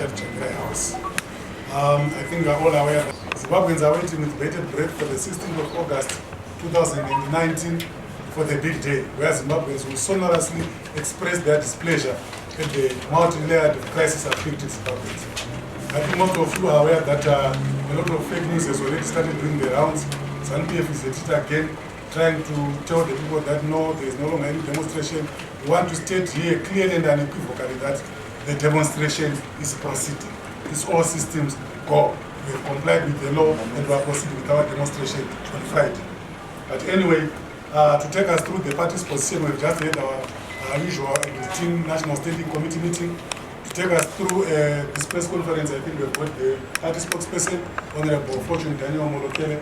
captured Changirai House. I think we are all aware that Zimbabweans are waiting with bated breath for the 16th of August 2019 for the big day, where Zimbabweans will sonorously express their displeasure at the multi-layered crisis afflicting Zimbabweans. I think most of you are aware that a lot of fake news has already started doing the rounds. ZANU-PF is at it again, trying to tell the people that no, there is no longer any demonstration. We want to state here clearly and unequivocally that the demonstration is proceeding. It's all systems go. We have complied with the law and we are proceeding with our demonstration on Friday. But anyway, to take us through the party's position, we've just had our usual routine National Standing Committee meeting. To take us through this press conference, I think we've got the party spokesperson, Honorable Fortune Daniel Molokele,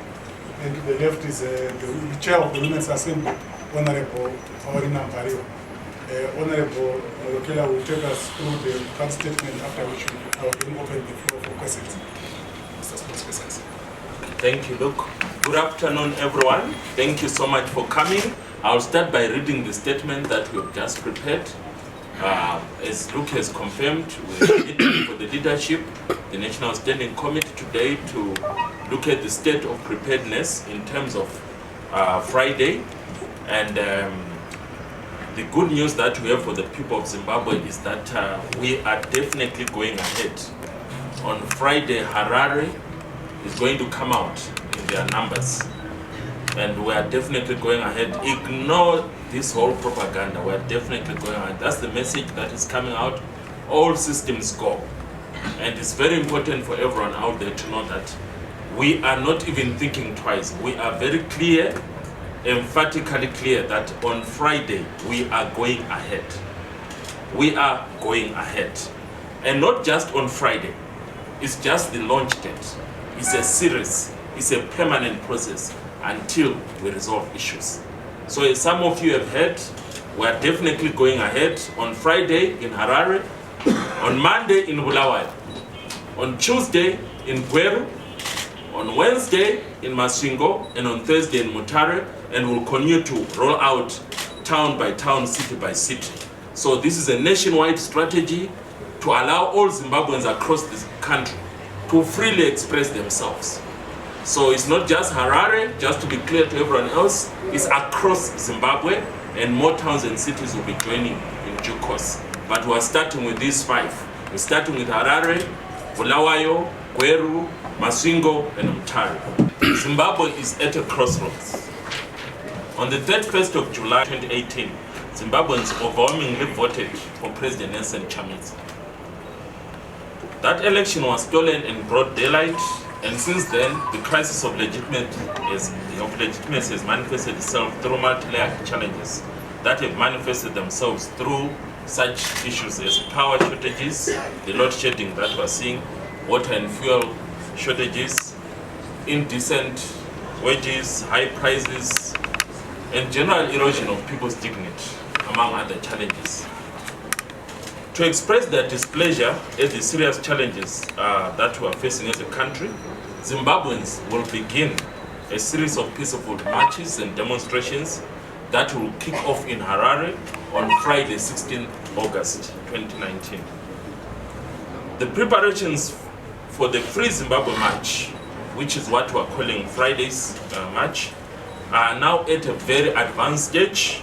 and to the left is the chair of the Women's Assembly, Honorable Aurina Mpario. Honorable Molokele will take us through the party statement, after which I will then open the floor for questions. Mr. Spokesperson. Thank you, Luke. Good afternoon, everyone. Thank you so much for coming. I'll start by reading the statement that we've just prepared. As Luke has confirmed, we're meeting for the leadership, the National Standing Committee today to look at the state of preparedness in terms of Friday. And the good news that we have for the people of Zimbabwe is that we are definitely going ahead. On Friday, Harare is going to come out in their numbers. And we are definitely going ahead. Ignore this whole propaganda. We are definitely going ahead. That's the message that is coming out. All systems go. And it's very important for everyone out there to know that we are not even thinking twice. We are very clear, emphatically clear that on Friday we are going ahead. We are going ahead. And not just on Friday. It's just the launch date. It's a series. It's a permanent process until we resolve issues. So as some of you have heard, we are definitely going ahead on Friday in Harare, on Monday in Bulawayo, on Tuesday in Gweru, on Wednesday in Masvingo, and on Thursday in Mutare, and we'll continue to roll out town by town, city by city. So this is a nationwide strategy to allow all Zimbabweans across this country to freely express themselves. So it's not just Harare, just to be clear to everyone else, it's across Zimbabwe, and more towns and cities will be joining in due course. But we're starting with these 5. We're starting with Harare, Bulawayo, Gweru, Masvingo, and Mutare. Zimbabwe is at a crossroads. On the 31st of July 2018, Zimbabweans overwhelmingly voted for President Nelson Chamisa. That election was stolen in broad daylight, and since then, the crisis of legitimacy has manifested itself through multi-layered challenges that have manifested themselves through such issues as power shortages, the load shedding that we're seeing, water and fuel shortages, indecent wages, high prices, and general erosion of people's dignity, among other challenges. To express their displeasure at the serious challenges that we are facing as a country, Zimbabweans will begin a series of peaceful marches and demonstrations that will kick off in Harare on Friday, 16 August 2019. The preparations for the Free Zimbabwe March, which is what we are calling Friday's march, are now at a very advanced stage.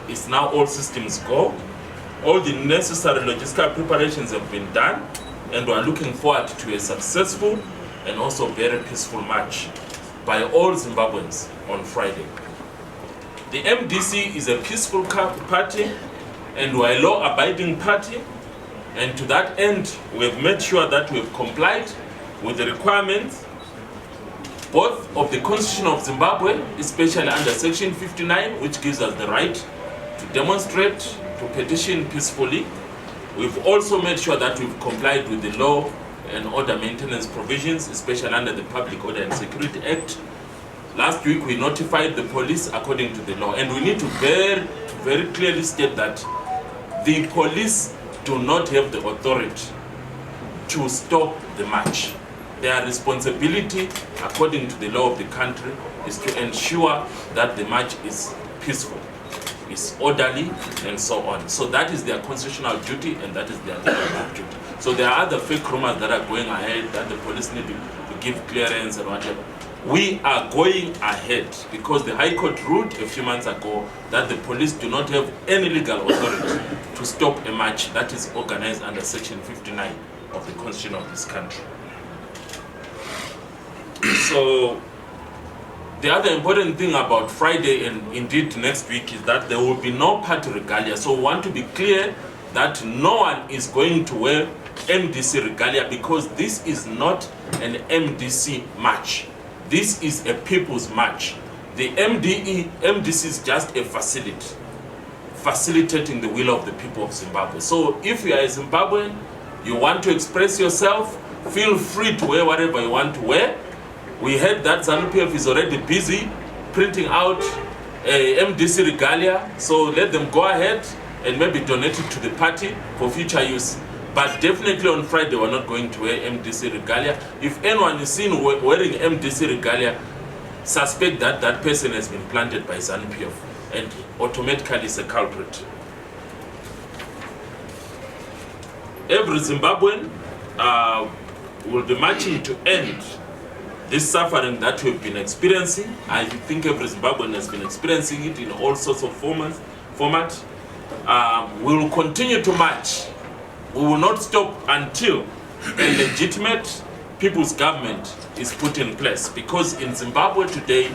It's now all systems go. All the necessary logistical preparations have been done, and we are looking forward to a successful and also very peaceful march by all Zimbabweans on Friday. The MDC is a peaceful party and we're a law-abiding party, and to that end we have made sure that we have complied with the requirements both of the Constitution of Zimbabwe, especially under Section 59, which gives us the right to demonstrate, to petition peacefully. We've also made sure that we've complied with the law and order maintenance provisions, especially under the Public Order and Security Act. Last week we notified the police according to the law, and we need to very clearly state that the police do not have the authority to stop the march. Their responsibility, according to the law of the country, is to ensure that the march is peaceful, is orderly, and so on. So that is their constitutional duty, and that is their legal duty. So there are other fake rumors that are going ahead that the police need to give clearance and whatever. We are going ahead because the High Court ruled a few months ago that the police do not have any legal authority to stop a march that is organized under Section 59 of the Constitution of this country. So the other important thing about Friday and indeed next week is that there will be no party regalia. So we want to be clear that no one is going to wear MDC regalia because this is not an MDC march. This is a people's march. The MDC is just a facility, facilitating the will of the people of Zimbabwe. So if you are a Zimbabwean, you want to express yourself, feel free to wear whatever you want to wear. We heard that ZANU-PF is already busy printing out a MDC regalia, so let them go ahead and maybe donate it to the party for future use. But definitely on Friday, we're not going to wear MDC regalia. If anyone is seen wearing MDC regalia, suspect that that person has been planted by ZANU-PF and automatically is a culprit. Every Zimbabwean will be marching to end this suffering that we've been experiencing. I think every Zimbabwean has been experiencing it in all sorts of format. We will continue to march. We will not stop until a legitimate people's government is put in place, because in Zimbabwe today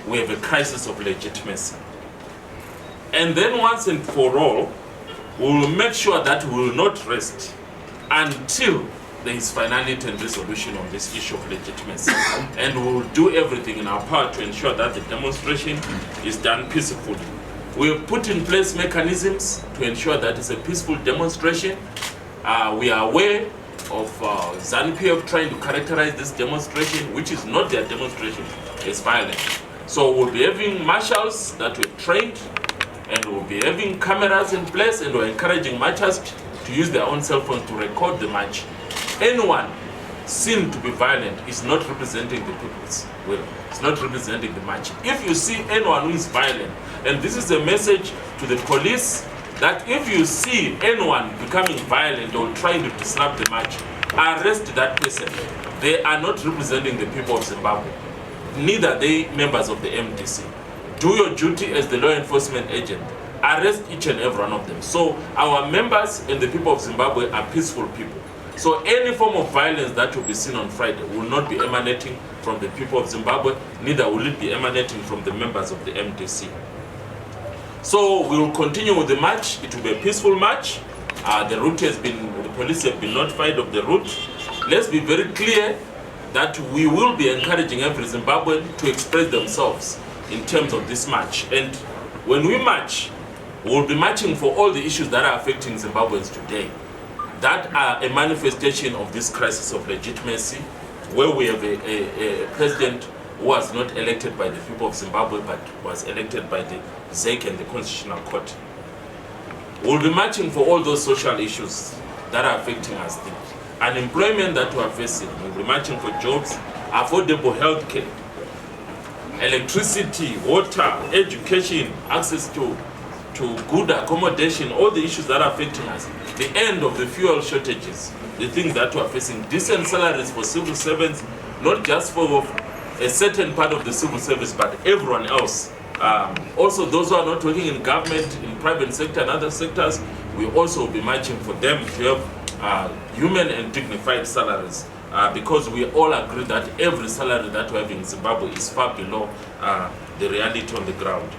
we have a crisis of legitimacy. And then once and for all, we will make sure that we will not rest until there is finality and resolution on this issue of legitimacy. And we will do everything in our power to ensure that the demonstration is done peacefully. We have put in place mechanisms to ensure that it's a peaceful demonstration. We are aware of ZANU-PF trying to characterize this demonstration, which is not their demonstration, as violent. So we'll be having marshals that were trained, and we'll be having cameras in place, and we're encouraging marchers to use their own cell phones to record the march. Anyone seen to be violent is not representing the people's will. It's not representing the march. If you see anyone who is violent, and this is a message to the police, that if you see anyone becoming violent or trying to disrupt the march, arrest that person. They are not representing the people of Zimbabwe. Neither are they members of the MDC. Do your duty as the law enforcement agent. Arrest each and every one of them. So our members and the people of Zimbabwe are peaceful people. So any form of violence that will be seen on Friday will not be emanating from the people of Zimbabwe, neither will it be emanating from the members of the MDC. So we will continue with the march. It will be a peaceful march. The police have been notified of the route. Let's be very clear that we will be encouraging every Zimbabwean to express themselves in terms of this march. And when we march, we will be marching for all the issues that are affecting Zimbabweans today, that are a manifestation of this crisis of legitimacy, where we have a president who was not elected by the people of Zimbabwe, but was elected by the ZEC and the Constitutional Court. We'll be marching for all those social issues that are affecting us. The unemployment that we are facing, we'll be marching for jobs, affordable health care, electricity, water, education, access to good accommodation, all the issues that are affecting us. The end of the fuel shortages, the things that we are facing, decent salaries for civil servants, not just for a certain part of the civil service, but everyone else. Also, those who are not working in government, in private sector and other sectors, we also will be marching for them to have human and dignified salaries, because we all agree that every salary that we have in Zimbabwe is far below the reality on the ground.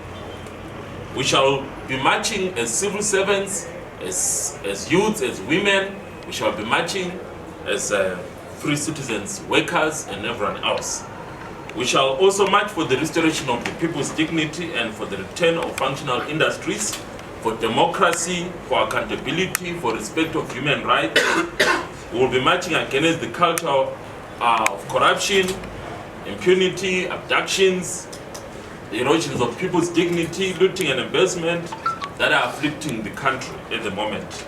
We shall be marching as civil servants, as youths, as women. We shall be marching as free citizens, workers, and everyone else. We shall also march for the restoration of the people's dignity and for the return of functional industries, for democracy, for accountability, for respect of human rights. We will be marching against the culture of corruption, impunity, abductions, the erosions of people's dignity, looting and embezzlement that are afflicting the country at the moment.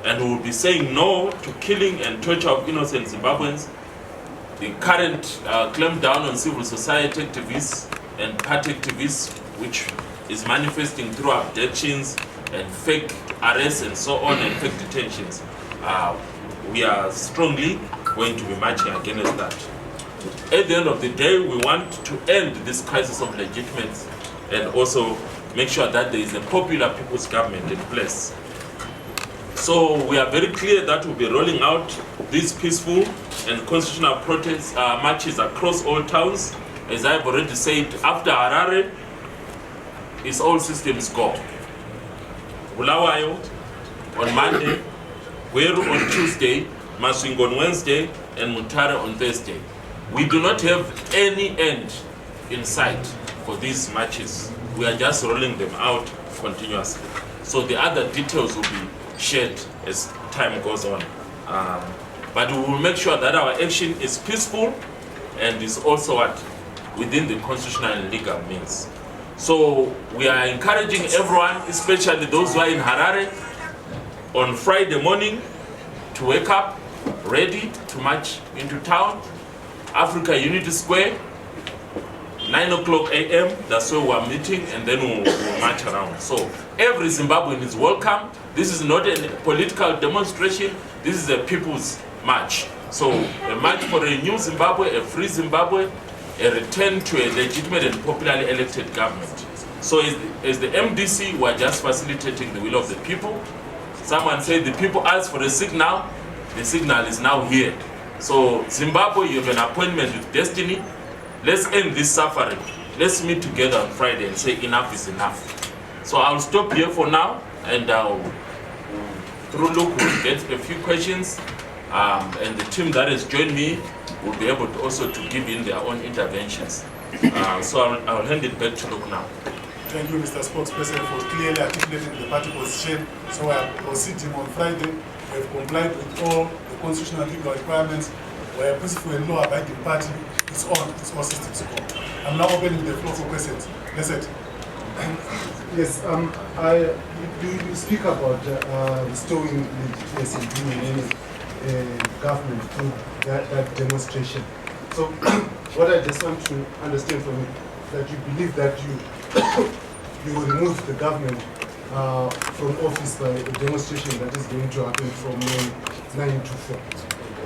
And we will be saying no to killing and torture of innocent Zimbabweans, the current clampdown on civil society activists and party activists, which is manifesting through abductions and fake arrests and so on, and fake detentions. we are strongly going to be marching against that. At the end of the day, we want to end this crisis of legitimacy and also make sure that there is a popular people's government in place. So we are very clear that we'll be rolling out these peaceful and constitutional protests, marches across all towns. As I've already said, after Harare, it's all systems go. Bulawayo on Monday, Gweru on Tuesday, Maswingo on Wednesday, and Mutare on Thursday. We do not have any end in sight for these marches. We are just rolling them out continuously. So the other details will be shared as time goes on. But we will make sure that our action is peaceful and is also within the constitutional and legal means. So we are encouraging everyone, especially those who are in Harare, on Friday morning to wake up ready to march into town. Africa Unity Square, 9 o'clock a.m., that's where we're meeting, and then we'll march around. So every Zimbabwean is welcome. This is not a political demonstration, this is a people's march. So a march for a new Zimbabwe, a free Zimbabwe, a return to a legitimate and popularly elected government. So as the MDC, we're just facilitating the will of the people. Someone said the people asked for a signal, the signal is now here. So Zimbabwe, you have an appointment with destiny. Let's end this suffering. Let's meet together on Friday and say enough is enough. So I'll stop here for now, and through Luke will get a few questions, and the team that has joined me will be able to also to give in their own interventions. So I'll hand it back to Luke now. Thank you, Mr. Spokesperson, for clearly articulating the party position. So we are proceeding on Friday. We have complied with all the constitutional and legal requirements. We are a peaceful and law-abiding party. It's on. It's all systems go. I'm now opening the floor for questions. That's it. Yes, you speak about restoring legitimacy in any government through that demonstration. So what I just want to understand from you, that you believe that you will remove the government from office by a demonstration that is going to happen from 9 to 4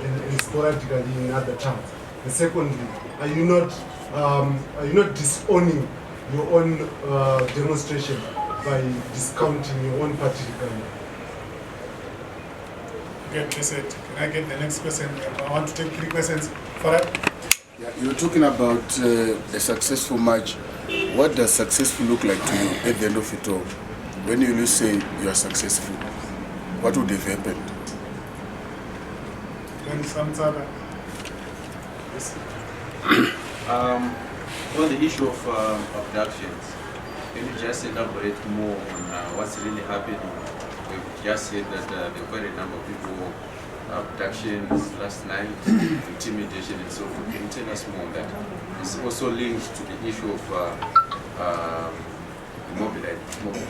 and sporadically in other towns. And secondly, are you not disowning your own demonstration by discounting your own party government? Okay, that's it. Can I get the next question? I want to take 3 questions. Farad? Yeah, you're talking about a successful march. What does successful look like to you at the end of it all? When you say you are successful, what would have happened? Then Samsara. Yes. On the issue of abductions, can you just elaborate more on what's really happening? We've just said that there were quite a number of people, abductions last night, intimidation and so forth. Can you tell us more on that? It's also linked to the issue of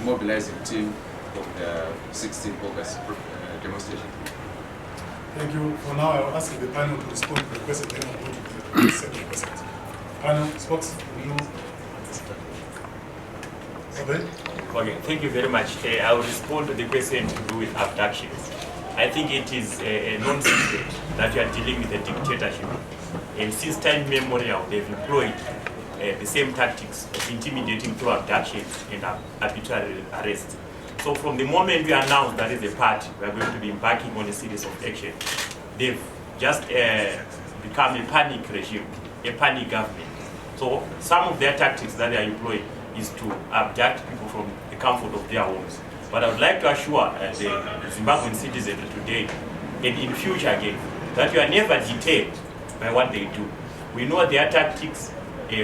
mobilizing team of the 16th August demonstration. Thank you. For now, I will ask the panel to respond to the question, then I'll go to the second question. Panel, Spokes, will you? Okay, thank you very much. I will respond to the question to do with abductions. I think it is a non-secret that we are dealing with a dictatorship. And since time immemorial, they've employed the same tactics of intimidating through abductions and arbitrary arrest. So from the moment we announced that as a party, we are going to be embarking on a series of actions, they've just become a panic regime, a panic government. So some of their tactics that they are employing is to abduct people from the comfort of their homes. But I would like to assure the Zimbabwean citizens today and in future again that we are never deterred by what they do. We know their tactics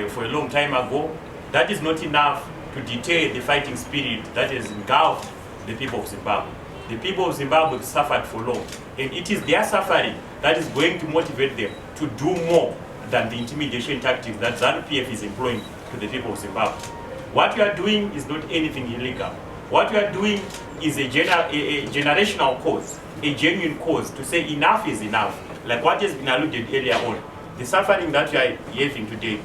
for a long time ago. That is not enough to deter the fighting spirit that has engulfed the people of Zimbabwe. The people of Zimbabwe have suffered for long, and it is their suffering that is going to motivate them to do more than the intimidation tactics that ZANU-PF is employing to the people of Zimbabwe. What we are doing is not anything illegal. What we are doing is a generational cause, a genuine cause to say enough is enough. Like what has been alluded earlier on, the suffering that we are having today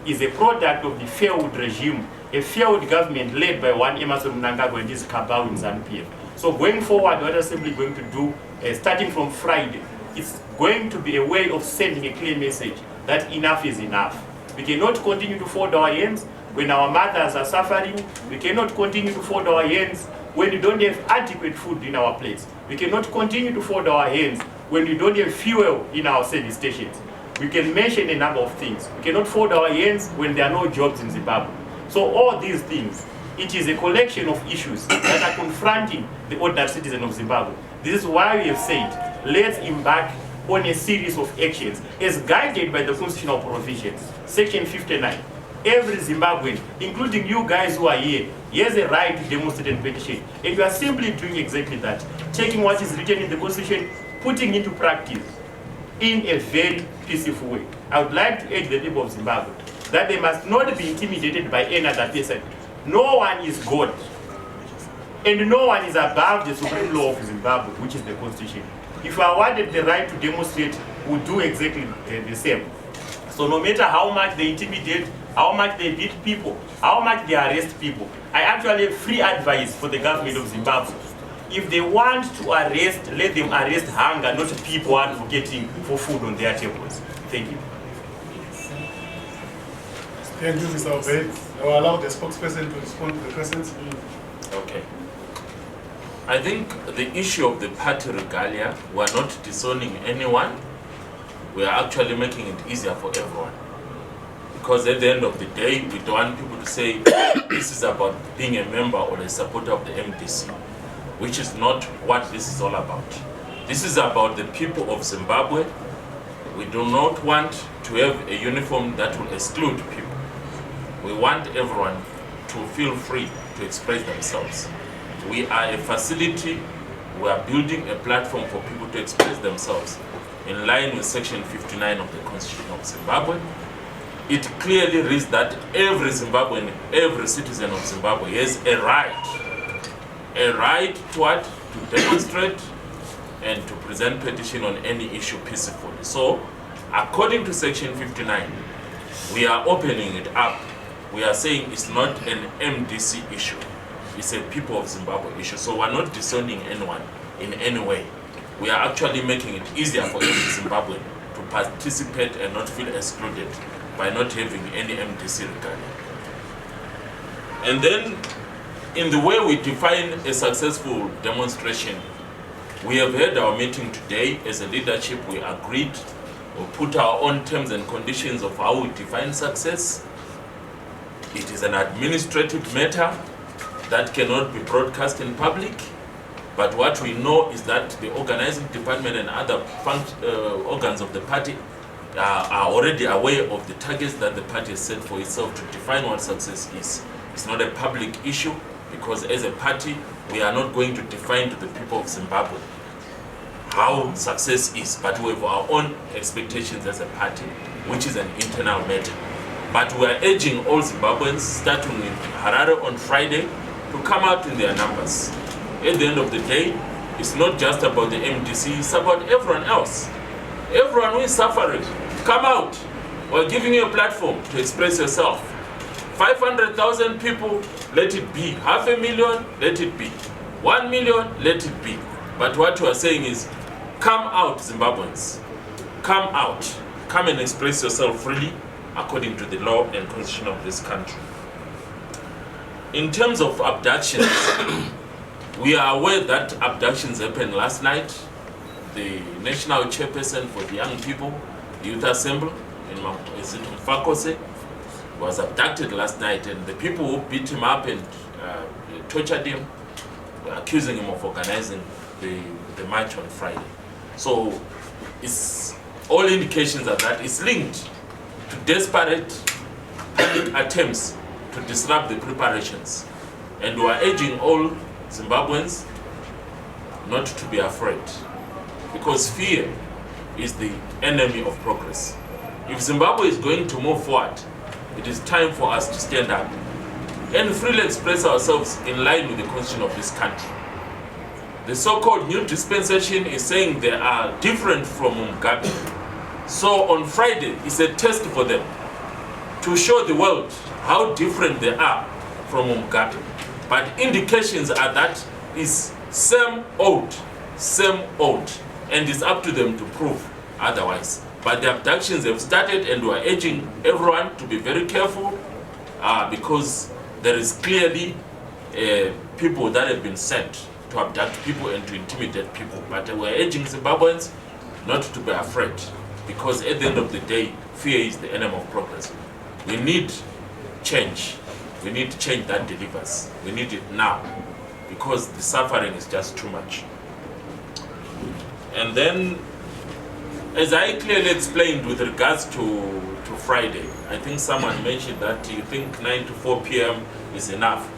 is a product of the failed regime, a failed government led by one Emerson Mnangagwa and his cabal in ZANU-PF. So going forward, what Assembly is going to do, starting from Friday, it's going to be a way of sending a clear message that enough is enough. We cannot continue to fold our hands when our mothers are suffering. We cannot continue to fold our hands when we don't have adequate food in our plates. We cannot continue to fold our hands when we don't have fuel in our service stations. We can mention a number of things. We cannot fold our hands when there are no jobs in Zimbabwe. So all these things, it is a collection of issues that are confronting the ordinary citizen of Zimbabwe. This is why we have said, let's embark on a series of actions as guided by the constitutional provisions. Section 59. Every Zimbabwean, including you guys who are here, has a right to demonstrate and petition. And you are simply doing exactly that. Taking what is written in the Constitution, putting into practice in a very peaceful way. I would like to urge the people of Zimbabwe that they must not be intimidated by any other person. No one is God. And no one is above the supreme law of Zimbabwe, which is the Constitution. If I wanted the right to demonstrate, we would do exactly the same. So no matter how much they intimidate, how much they beat people, how much they arrest people, I actually have free advice for the government of Zimbabwe. If they want to arrest, let them arrest hunger, not people advocating for food on their tables. Thank you. Thank you, Mr. Obey. I will allow the spokesperson to respond to the questions. Okay. I think the issue of the party regalia, we are not disowning anyone. We are actually making it easier for everyone. Because at the end of the day, we don't want people to say this is about being a member or a supporter of the MDC, which is not what this is all about. This is about the people of Zimbabwe. We do not want to have a uniform that will exclude people. We want everyone to feel free to express themselves. We are a facility, we are building a platform for people to express themselves in line with Section 59 of the Constitution of Zimbabwe. It clearly reads that every Zimbabwean, every citizen of Zimbabwe has a right to what? To demonstrate and to present petition on any issue peacefully. So, according to Section 59, we are opening it up. We are saying it's not an MDC issue. It's a people of Zimbabwe issue. So we're not disowning anyone in any way. We are actually making it easier for every Zimbabwean to participate and not feel excluded by not having any MDC regalia. And then, in the way we define a successful demonstration, we have had our meeting today. As a leadership, we agreed, we put our own terms and conditions of how we define success. It is an administrative matter that cannot be broadcast in public, but what we know is that the organizing department and other organs of the party are already aware of the targets that the party has set for itself to define what success is. It's not a public issue, because as a party, we are not going to define to the people of Zimbabwe how success is, but we have our own expectations as a party, which is an internal matter. But we are urging all Zimbabweans, starting in Harare on Friday, to come out in their numbers. At the end of the day, it's not just about the MDC, it's about everyone else. Everyone who is suffering, come out. We're giving you a platform to express yourself. 500,000 people, let it be. 500,000, let it be. 1 million, let it be. But what you are saying is, come out, Zimbabweans. Come out. Come and express yourself freely according to the law and constitution of this country. In terms of abductions, we are aware that abductions happened last night. The national chairperson for the young people, the Youth Assembly, in Mfakose, was abducted last night, and the people who beat him up and tortured him were accusing him of organizing the march on Friday. So all indications are that it's linked to desperate panic attempts to disrupt the preparations. And we are urging all Zimbabweans not to be afraid, because fear is the enemy of progress. If Zimbabwe is going to move forward, it is time for us to stand up and freely express ourselves in line with the constitution of this country. The so-called new dispensation is saying they are different from Mugabe. So on Friday, it's a test for them to show the world how different they are from Mugabe. But indications are that is same old, and it's up to them to prove otherwise. But the abductions have started, and we are urging everyone to be very careful because there is clearly people that have been sent to abduct people and to intimidate people. But we are urging Zimbabweans not to be afraid, because at the end of the day, fear is the enemy of progress. We need change. We need change that delivers. We need it now, because the suffering is just too much. And then, as I clearly explained with regards to Friday, I think someone mentioned that you think 9 to 4 p.m. is enough.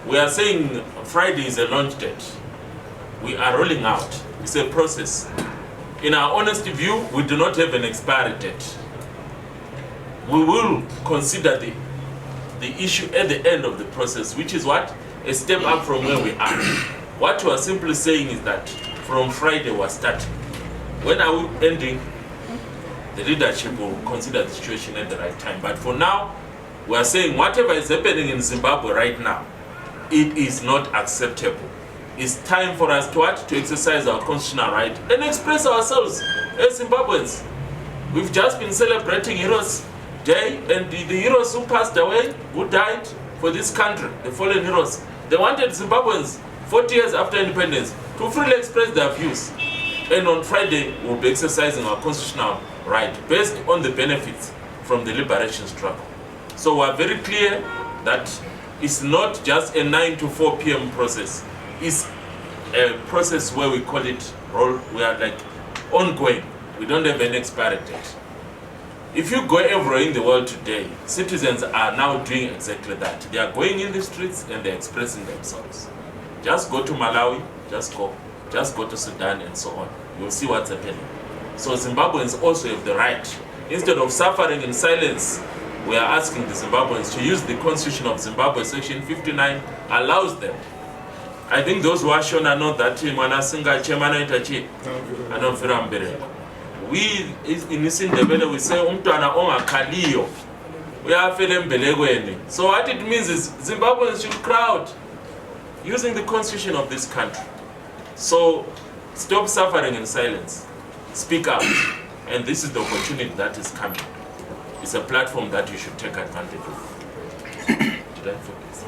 We are saying Friday is a launch date. We are rolling out. It's a process. In our honest view, we do not have an expiry date. We will consider the issue at the end of the process, which is what? A step up from where we are. What we are simply saying is that from Friday we are starting. When are we ending? The leadership will consider the situation at the right time. But for now, we are saying whatever is happening in Zimbabwe right now, it is not acceptable. It's time for us to what? To exercise our constitutional right and express ourselves as Zimbabweans. We've just been celebrating Heroes Day, and the heroes who passed away, who died for this country, the fallen heroes, they wanted Zimbabweans 40 years after independence to freely express their views. And on Friday, we'll be exercising our constitutional right based on the benefits from the liberation struggle. So we're very clear that it's not just a 9 to 4 p.m. process. It's a process where we call it we are like ongoing. We don't have an expiry date. If you go everywhere in the world today, citizens are now doing exactly that. They are going in the streets and they're expressing themselves. Just go to Malawi, just go to Sudan and so on. You'll see what's happening. So Zimbabweans also have the right. Instead of suffering in silence, we are asking the Zimbabweans to use the Constitution of Zimbabwe, Section 59, allows them. I think those who are shown are not that Manasinga Chemana Itachi, Anofira Mbere. We in Isindebele we say umntwana ongakhaliyo uyafela embelekweni. So what it means is Zimbabweans should crowd using the constitution of this country. So stop suffering in silence. Speak out. And this is the opportunity that is coming. It's a platform that you should take advantage of. Did I focus?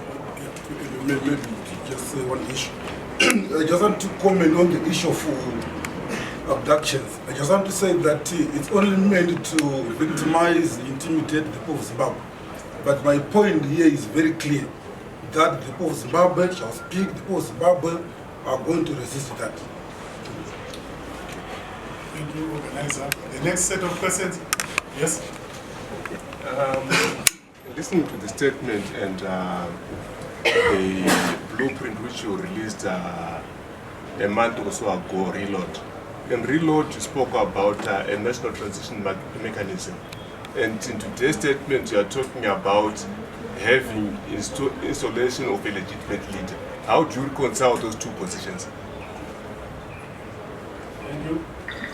Maybe just say one issue. I just want to comment on the issue of abductions. I just want to say that it's only meant to victimize, intimidate the people of Zimbabwe. But my point here is very clear, that the people of Zimbabwe shall speak, the people of Zimbabwe are going to resist that. Thank you, organizer. The next set of questions, yes? Listening to the statement and the blueprint which you released a month or so ago, Reload. In Reload, you spoke about a national transition mechanism. And in today's statement, you are talking about having installation of a legitimate leader. How do you reconcile those two positions? Thank you.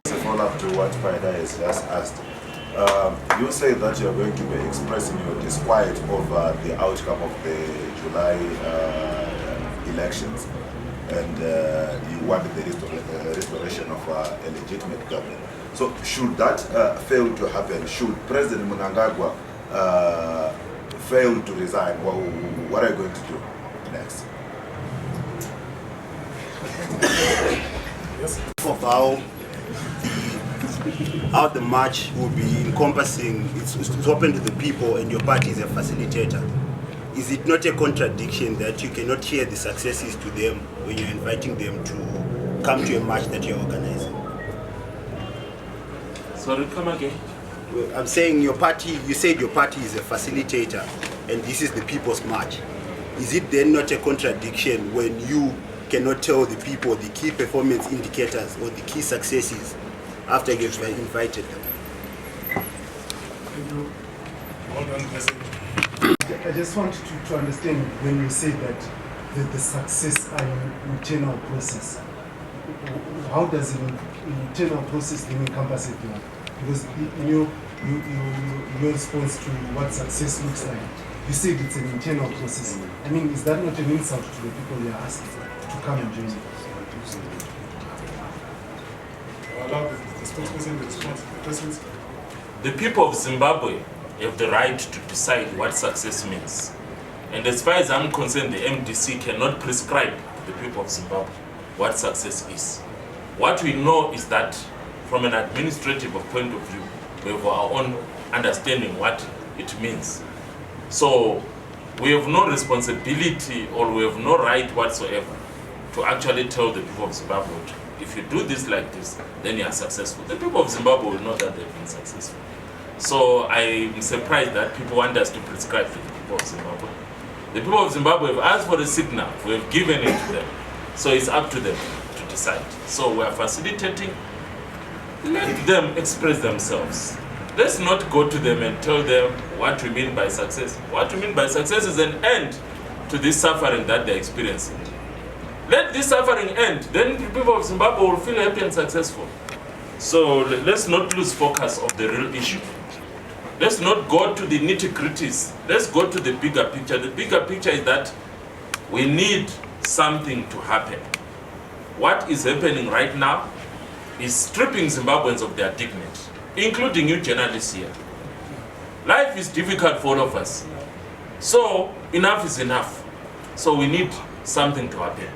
As a follow-up to what Paida has just asked, you say that you are going to be expressing your disquiet over the outcome of the July elections, and you want the restoration of a legitimate government. So should that fail to happen, should President Mnangagwa fail to resign, what are you going to do next? Yes. Of how the march will be encompassing, it's open to the people and your party is a facilitator. Is it not a contradiction that you cannot share the successes to them when you're inviting them to come to a march that you're organizing? Sorry, come again. I'm saying your party, you said your party is a facilitator and this is the people's march. Is it then not a contradiction when you cannot tell the people the key performance indicators or the key successes after you've invited them? Thank you. Hold on, President. I just want to understand when you say that the success are an internal process. How does an internal process then encompass it now? Because in your response to what success looks like, you said it's an internal process. I mean, is that not an insult to the people you are asking to come and join you? allow the spokesperson to respond to the questions. The people of Zimbabwe have the right to decide what success means. And as far as I'm concerned, the MDC cannot prescribe to the people of Zimbabwe what success is. What we know is that from an administrative point of view, we have our own understanding what it means. So we have no responsibility or we have no right whatsoever to actually tell the people of Zimbabwe, if you do this like this, then you are successful. The people of Zimbabwe will know that they've been successful. So I'm surprised that people want us to prescribe to the people of Zimbabwe. The people of Zimbabwe have asked for a signal, we have given it to them. So it's up to them to decide. So we are facilitating, let them express themselves. Let's not go to them and tell them what we mean by success. What we mean by success is an end to this suffering that they're experiencing. Let this suffering end, then the people of Zimbabwe will feel happy and successful. So let's not lose focus of the real issue. Let's not go to the nitty-gritties. Let's go to the bigger picture. The bigger picture is that we need something to happen. What is happening right now is stripping Zimbabweans of their dignity, including you journalists here. Life is difficult for all of us. So enough is enough. So we need something to happen.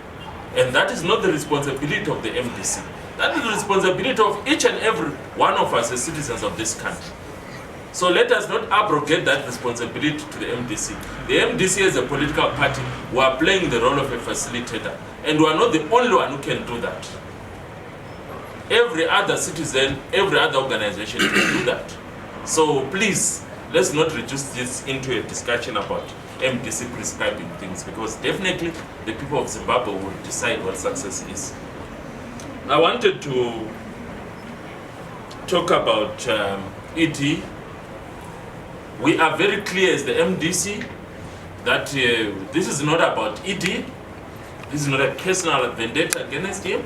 And that is not the responsibility of the MDC. That is the responsibility of each and every one of us as citizens of this country. So let us not abrogate that responsibility to the MDC. The MDC as a political party, we are playing the role of a facilitator. And we are not the only one who can do that. Every other citizen, every other organization can do that. So please, let's not reduce this into a discussion about MDC prescribing things, because definitely the people of Zimbabwe will decide what success is. I wanted to talk about ED. We are very clear as the MDC that this is not about ED. This is not a personal vendetta against him.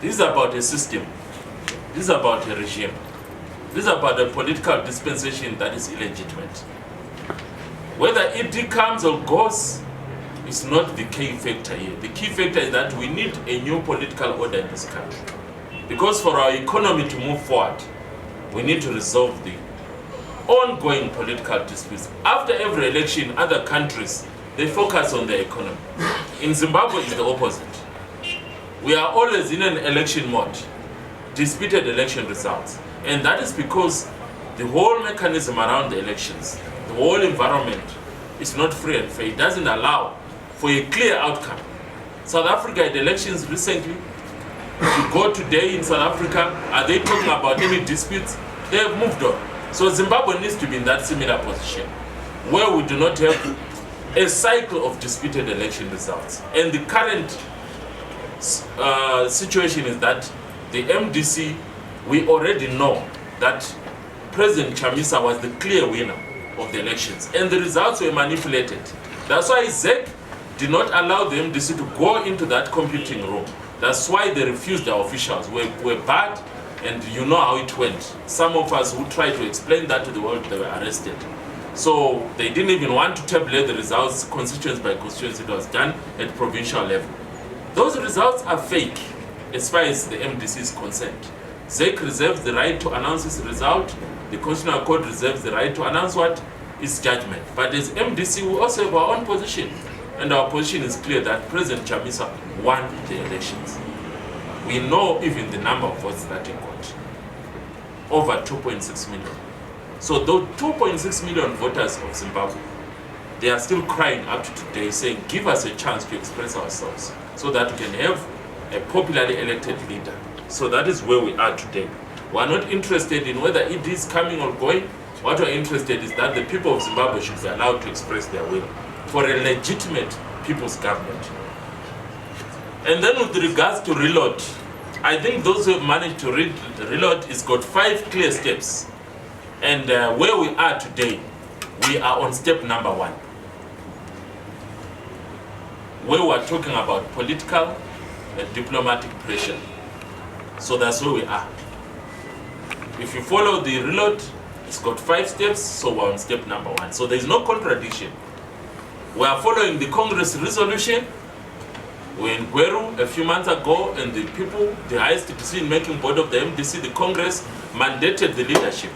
This is about a system. This is about a regime. This is about a political dispensation that is illegitimate. Whether ED comes or goes is not the key factor here. The key factor is that we need a new political order in this country. Because for our economy to move forward, we need to resolve the ongoing political disputes. After every election in other countries, they focus on the economy. In Zimbabwe, it's the opposite. We are always in an election mode, disputed election results. And that is because the whole mechanism around the elections, the whole environment is not free and fair. It doesn't allow for a clear outcome. South Africa had elections recently. If you go today in South Africa, are they talking about any disputes? They have moved on. So Zimbabwe needs to be in that similar position, where we do not have a cycle of disputed election results. And the current situation is that the MDC, we already know that President Chamisa was the clear winner of the elections, and the results were manipulated. That's why ZEC did not allow the MDC to go into that computing room. That's why they refused our officials. Were bad, and you know how it went. Some of us who tried to explain that to the world, they were arrested. So they didn't even want to tabulate the results constituency by constituency. It was done at provincial level. Those results are fake as far as the MDC is concerned. ZEC reserves the right to announce its result. The Constitutional Court reserves the right to announce what is judgment. But as MDC, we also have our own position. And our position is clear that President Chamisa won the elections. We know even the number of votes that he got. Over 2.6 million. So those 2.6 million voters of Zimbabwe, they are still crying up to today saying, give us a chance to express ourselves so that we can have a popularly elected leader. So that is where we are today. We are not interested in whether it is coming or going. What we are interested in is that the people of Zimbabwe should be allowed to express their will for a legitimate people's government. And then with regards to reload, I think those who have managed to reload has got 5 clear steps. And where we are today, we are on step number 1. Where we are talking about political and diplomatic pressure. So that's where we are. If you follow the reload, it's got 5 steps, so we're on step number 1. So there's no contradiction. We are following the Congress resolution, We were in Gweru a few months ago, and the people, the highest decision-making board of the MDC, the Congress, mandated the leadership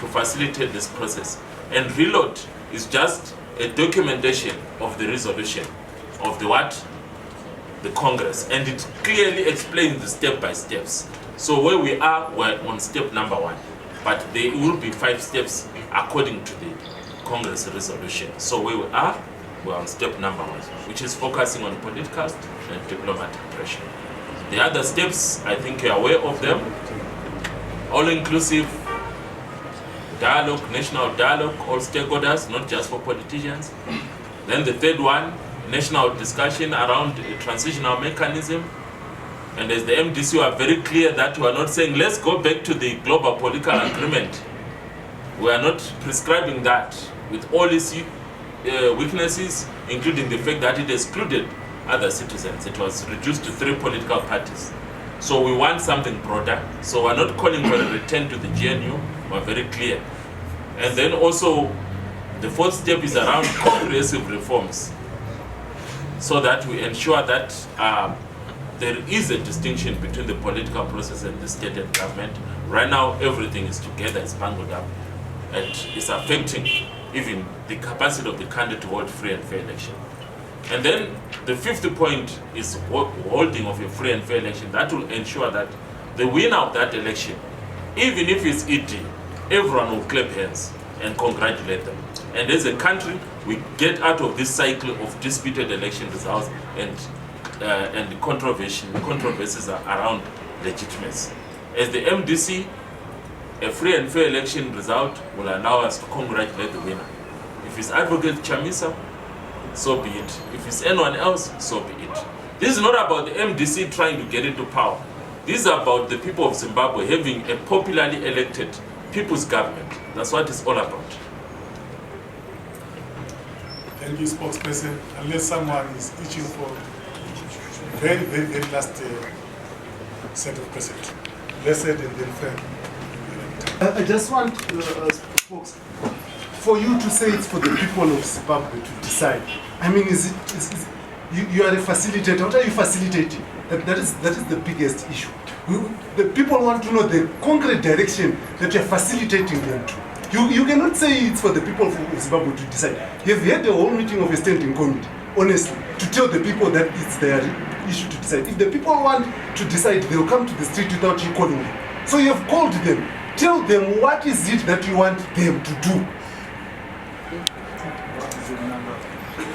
to facilitate this process. And reload is just a documentation of the resolution of the what? The Congress. And it clearly explains the step-by-steps. So where we are, we're on step number 1. But there will be 5 steps according to the Congress resolution. So where we are, we're on step number 1, which is focusing on political and diplomatic pressure. The other steps, I think you're aware of them. All-inclusive dialogue, national dialogue, all stakeholders, not just for politicians. Then the third one, national discussion around a transitional mechanism. And as the MDC, we are very clear that we are not saying, let's go back to the global political agreement. We are not prescribing that with all its weaknesses, including the fact that it excluded other citizens. It was reduced to 3 political parties. So we want something broader. So we're not calling for a return to the GNU. We're very clear. And then also, the 4th step is around comprehensive reforms, so that we ensure that there is a distinction between the political process and the state and government. Right now, everything is together, it's bungled up, and it's affecting even the capacity of the country to hold free and fair election. And then the 5th point is holding of a free and fair election. That will ensure that the winner of that election, even if it's ED, everyone will clap hands and congratulate them. And as a country, we get out of this cycle of disputed election results and the controversies around legitimacy. As the MDC, a free and fair election result will allow us to congratulate the winner. If it's Advocate Chamisa, so be it. If it's anyone else, so be it. This is not about the MDC trying to get into power. This is about the people of Zimbabwe having a popularly elected people's government. That's what it's all about. Thank you, spokesperson. Unless someone is itching for very, very, very last set of questions. Blessed and then Frank. I just want, folks, for you to say it's for the people of Zimbabwe to decide. I mean, you are a facilitator. What are you facilitating? That is the biggest issue. The people want to know the concrete direction that you are facilitating them to. You cannot say it's for the people of Zimbabwe to decide. You've had a whole meeting of a standing committee, honestly, to tell the people that it's their issue to decide. If the people want to decide, they'll come to the street without you calling them. So you have called them. Tell them what is it that you want them to do.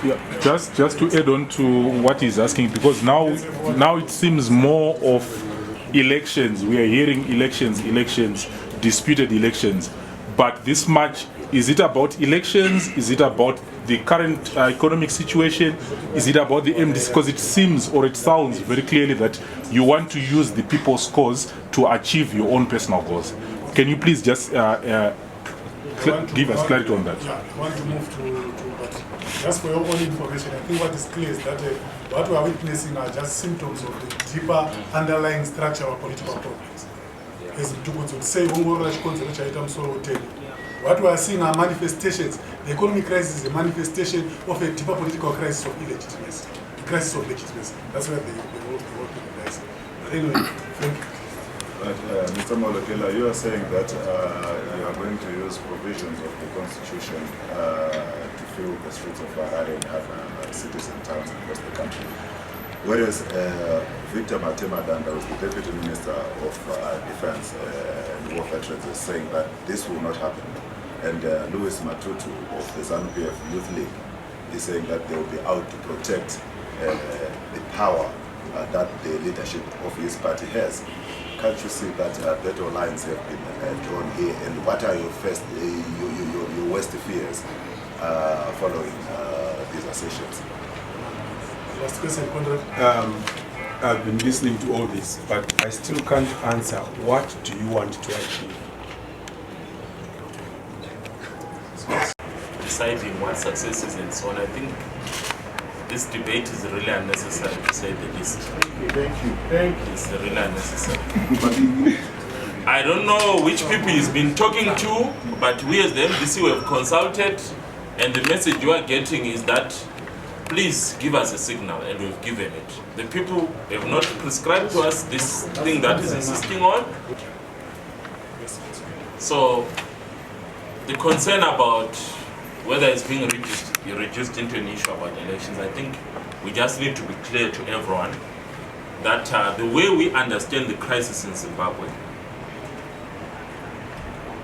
Yeah, just to add on to what he's asking, because now it seems more of elections. We are hearing elections, disputed elections. But this much, is it about elections? Is it about the current economic situation? Is it about the MDC? Because it seems, or it sounds very clearly that you want to use the people's cause to achieve your own personal goals. Can you please just give us clarity on that? Yeah, I want to move to but just for your own information, I think what is clear is that what we are witnessing are just symptoms of the deeper underlying structure of political problems. As to say, what we are seeing are manifestations. The economic crisis is a manifestation of a deeper political crisis of illegitimacy, the crisis of legitimacy. That's where the whole thing lies. But anyway, thank you. But, Mr. Molokela, you are saying that you are going to use provisions of the Constitution to fill the streets of Harare and other cities and towns across the country. Whereas Victor Matema-Danda, who is the Deputy Minister of Defense and War Veterans, is saying that this will not happen. And Louis Matutu of the ZANU-PF Youth League is saying that they will be out to protect the power that the leadership of his party has. Can't you see that better lines have been drawn here? And what are your worst fears following these assertions? Last question, Conrad. I've been listening to all this, but I still can't answer. What do you want to achieve? Deciding what success is and so on. I think this debate is really unnecessary, to say the least. Thank you. It's really unnecessary. I don't know which people he's been talking to, but we as the MDC have consulted, and the message you are getting is that please give us a signal, and we've given it. The people have not prescribed to us this thing that is insisting on. So the concern about whether it's being reduced into an issue about elections, I think we just need to be clear to everyone that the way we understand the crisis in Zimbabwe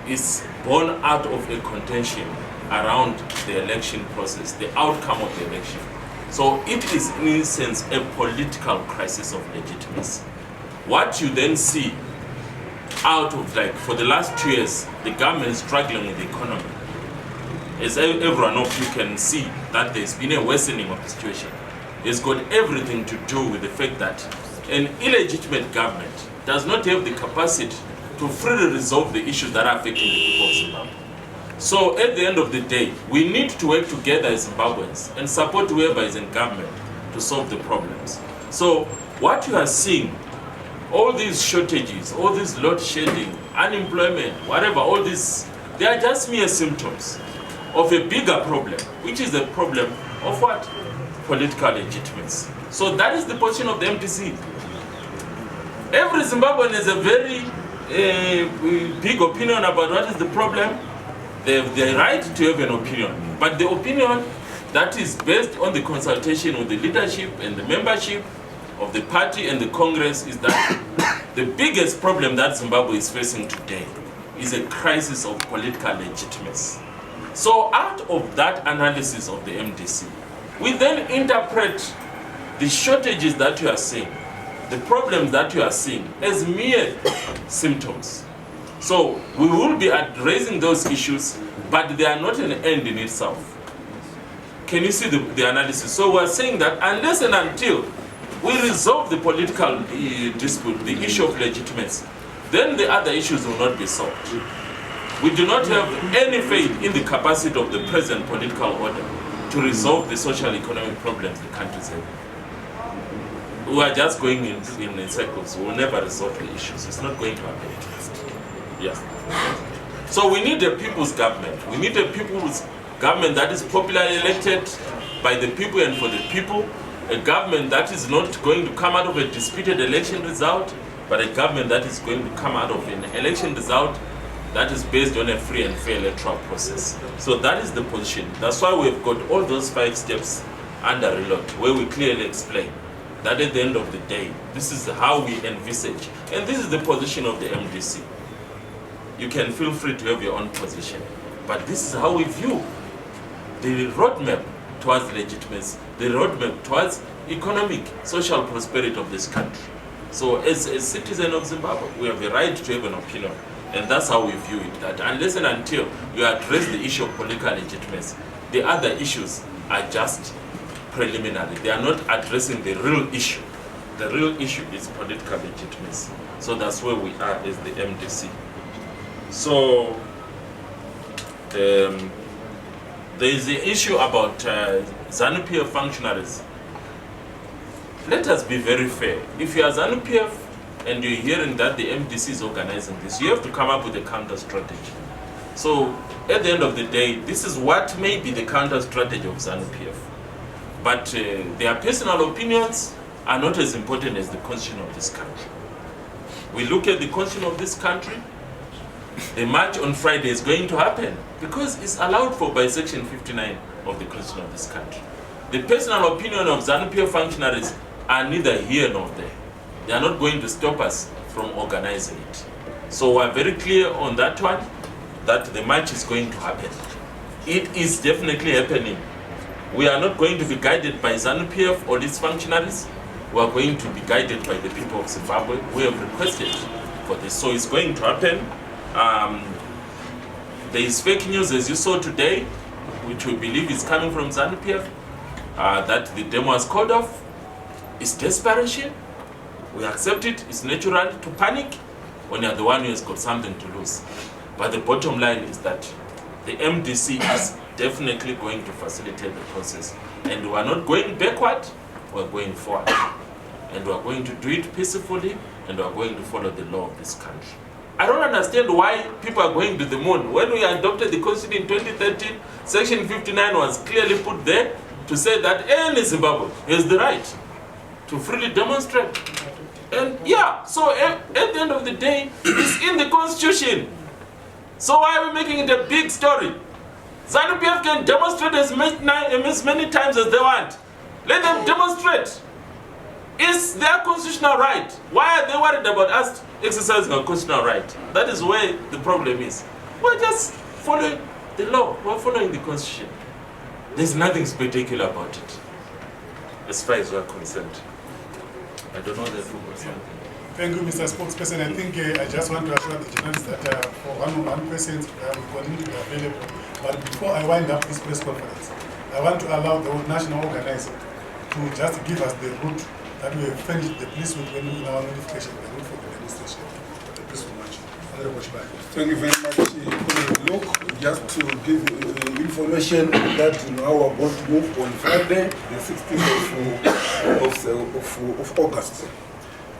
is born out of a contention around the election process, the outcome of the election. So it is in a sense a political crisis of legitimacy. What you then see out of, like, for the last 2 years, the government is struggling with the economy. As everyone of you can see that there's been a worsening of the situation. It's got everything to do with the fact that an illegitimate government does not have the capacity to freely resolve the issues that are affecting the people of Zimbabwe. So at the end of the day, we need to work together as Zimbabweans and support whoever is in government to solve the problems. So what you are seeing, all these shortages, all this load shedding, unemployment, whatever, all this, they are just mere symptoms of a bigger problem, which is the problem of what? Political legitimacy. So that is the position of the MDC. Every Zimbabwean has a very big opinion about what is the problem. They have the right to have an opinion. But the opinion that is based on the consultation with the leadership and the membership of the party and the Congress is that the biggest problem that Zimbabwe is facing today is a crisis of political legitimacy. So out of that analysis of the MDC, we then interpret the shortages that you are seeing, the problems that you are seeing, as mere symptoms. So we will be raising those issues, but they are not an end in itself. Can you see the analysis? So we are saying that unless and until we resolve the political dispute, the issue of legitimacy, then the other issues will not be solved. We do not have any faith in the capacity of the present political order to resolve the social economic problems the country is having. We are just going in circles. We will never resolve the issues. It's not going to happen. Yes. So we need a people's government. We need a people's government that is popularly elected by the people and for the people. A government that is not going to come out of a disputed election result, but a government that is going to come out of an election result that is based on a free and fair electoral process. So that is the position. That's why we've got all those 5 steps under reload, where we clearly explain that at the end of the day, this is how we envisage. And this is the position of the MDC. You can feel free to have your own position. But this is how we view the roadmap towards legitimacy, the roadmap towards economic, social prosperity of this country. So as a citizen of Zimbabwe, we have a right to have an opinion. And that's how we view it, that unless and until you address the issue of political legitimacy, the other issues are just preliminary. They are not addressing the real issue. The real issue is political legitimacy. So that's where we are as the MDC. So there is the issue about ZANU-PF functionaries. Let us be very fair. If you are ZANU-PF and you're hearing that the MDC is organizing this, you have to come up with a counter strategy. So at the end of the day, this is what may be the counter strategy of ZANU-PF. But their personal opinions are not as important as the constitution of this country. We look at the constitution of this country. The march on Friday is going to happen because it's allowed for by Section 59 of the Constitution of this country. The personal opinion of ZANU-PF functionaries are neither here nor there. They are not going to stop us from organizing it. So we're very clear on that one, that the march is going to happen. It is definitely happening. We are not going to be guided by ZANU-PF or its functionaries. We are going to be guided by the people of Zimbabwe. We have requested for this. So it's going to happen. There is fake news, as you saw today, which we believe is coming from ZANU-PF, that the demo was called off. It's desperation. We accept it. It's natural to panic when you're the one who has got something to lose. But the bottom line is that the MDC is definitely going to facilitate the process. And we are not going backward, we're going forward. And we are going to do it peacefully, and we are going to follow the law of this country. I don't understand why people are going to the moon. When we adopted the Constitution in 2013, Section 59 was clearly put there to say that any Zimbabwean has the right to freely demonstrate. And yeah, so at the end of the day, it's in the constitution. So why are we making it a big story? ZANU-PF can demonstrate as many times as they want. Let them demonstrate. It's their constitutional right. Why are they worried about us exercising our constitutional right? That is where the problem is. We're just following the law. We're following the constitution. There's nothing spectacular about it, as far as we're concerned. I don't know that something. Thank you, Mr. Spokesperson. I think I just want to assure the journalists that for one-on-one questions, we continue to be available. But before I wind up this press conference, I want to allow the national organizer to just give us the route that we have furnished the police with in our notification, the route for the demonstration. The peaceful march. Honorable Chibai. Thank you very much. Look, just to give information that we're going to move on Friday, the 16th of August.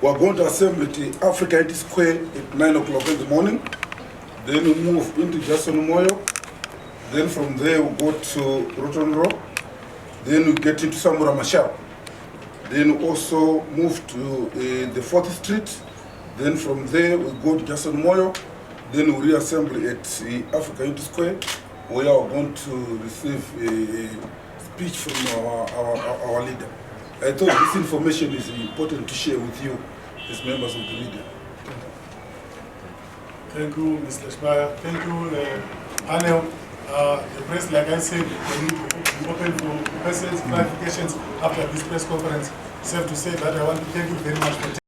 We're going to assemble at the Africa Unity Square at 9 o'clock in the morning. Then we move into Jason Moyo. Then from there we go to Roton Row. Then we get into Samura Machel. Then we also move to the 4th Street. Then from there we go to Jason Moyo. Then we reassemble at the Africa Unity Square, where we are going to receive a speech from our leader. I thought this information is important to share with you as members of the media. Thank you, Mr. Shbaya. Thank you, panel. The press, like I said, will be open for questions, clarifications after this press conference. Safe to say that I want to thank you very much for